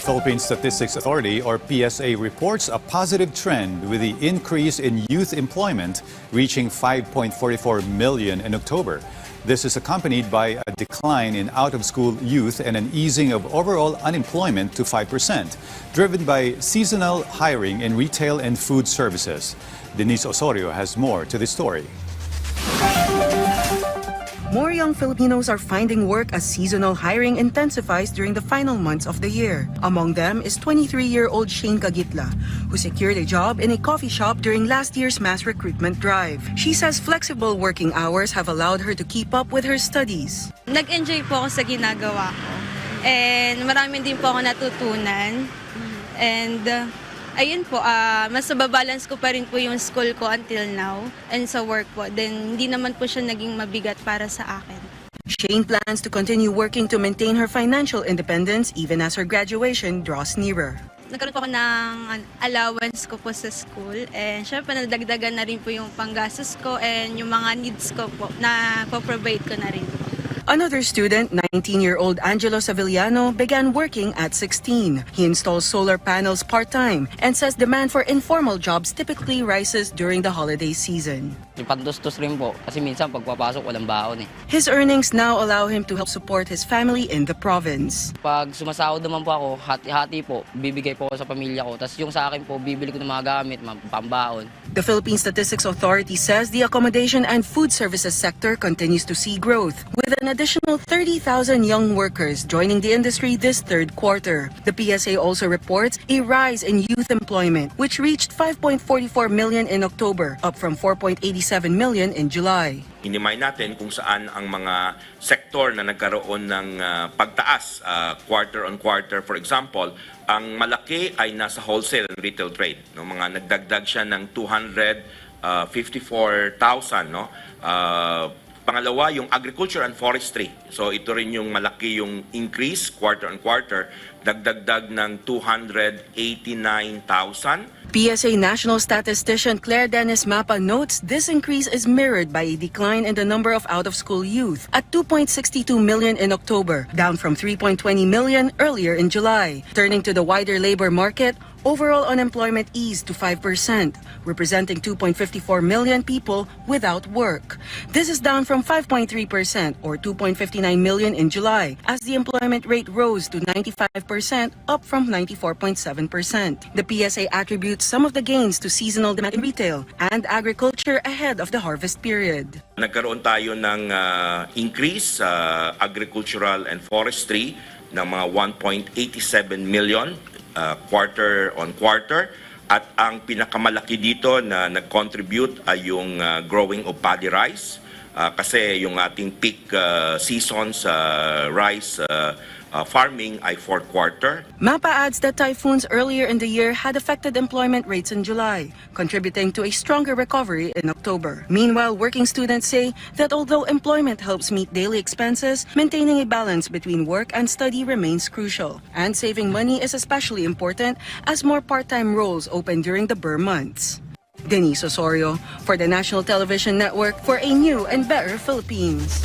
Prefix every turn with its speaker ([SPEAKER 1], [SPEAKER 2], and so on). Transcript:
[SPEAKER 1] Philippine Statistics Authority, or PSA, reports a positive trend with the increase in youth employment reaching 5.44 million in October. This is accompanied by a decline in out-of-school youth and an easing of overall unemployment to 5%, driven by seasonal hiring in retail and food services. Denise Osorio has more to the story.
[SPEAKER 2] More young Filipinos are finding work as seasonal hiring intensifies during the final months of the year. Among them is 23-year-old Shane Cagitla, who secured a job in a coffee shop during last year's mass recruitment drive. She says flexible working hours have allowed her to keep up with her studies.
[SPEAKER 3] Nag-enjoy po ako sa ginagawa ko. And marami din po ako natutunan. And ayun po, mas nababalance ko pa rin po yung school ko until now and sa work po. Then, hindi naman po siya naging mabigat para sa akin.
[SPEAKER 2] Shane plans to continue working to maintain her financial independence even as her graduation draws nearer.
[SPEAKER 3] Nagkaroon po ako ng allowance ko po sa school and syempre nadagdagan na rin po yung panggastos ko and yung mga needs ko po na po-provide ko na rin po.
[SPEAKER 2] Another student, 19-year-old Angelo Savillano, began working at 16. He installs solar panels part-time and says demand for informal jobs typically rises during the holiday season.
[SPEAKER 4] Yung pandustos rin po kasi minsan pagpapasok walang baon eh.
[SPEAKER 2] His earnings now allow him to help support his family in the province.
[SPEAKER 4] Pag sumasahod naman po ako, hati-hati po, bibigay po ako sa pamilya ko. Tapos yung sa akin po, bibili ko ng mga gamit, pambaon.
[SPEAKER 2] The Philippine Statistics Authority says the accommodation and food services sector continues to see growth, with an additional 30,000 young workers joining the industry this third quarter. The PSA also reports a rise in youth employment, which reached 5.44 million in October, up from 4.87 million in July.
[SPEAKER 5] Hinimay natin kung saan ang mga sektor na nagkaroon ng pagtaas quarter on quarter. For example, ang malaki ay nasa wholesale and retail trade. No? Mga nagdagdag siya ng 254,000. No? Pangalawa, yung agriculture and forestry. So ito rin yung malaki yung increase quarter on quarter. Dagdagdag ng 289,000.
[SPEAKER 2] PSA National Statistician Claire Dennis Mapa notes this increase is mirrored by a decline in the number of out-of-school youth at 2.62 million in October, down from 3.20 million earlier in July. Turning to the wider labor market, overall unemployment eased to 5%, representing 2.54 million people without work. This is down from 5.3% or 2.59 million in July, as the employment rate rose to 95%, up from 94.7%. The PSA attributes some of the gains to seasonal demand in retail and agriculture ahead of the harvest period.
[SPEAKER 5] Nagkaroon tayo ng increase sa agricultural and forestry ng mga 1.87 million quarter on quarter. At ang pinakamalaki dito na nag-contribute ay yung growing of paddy rice. Kasi yung ating peak season sa rice farming ay fourth quarter.
[SPEAKER 2] Mapa adds that typhoons earlier in the year had affected employment rates in July, contributing to a stronger recovery in October. Meanwhile, working students say that although employment helps meet daily expenses, maintaining a balance between work and study remains crucial. And saving money is especially important as more part-time roles open during the Burr months. Denise Osorio for the National Television Network for a new and better Philippines.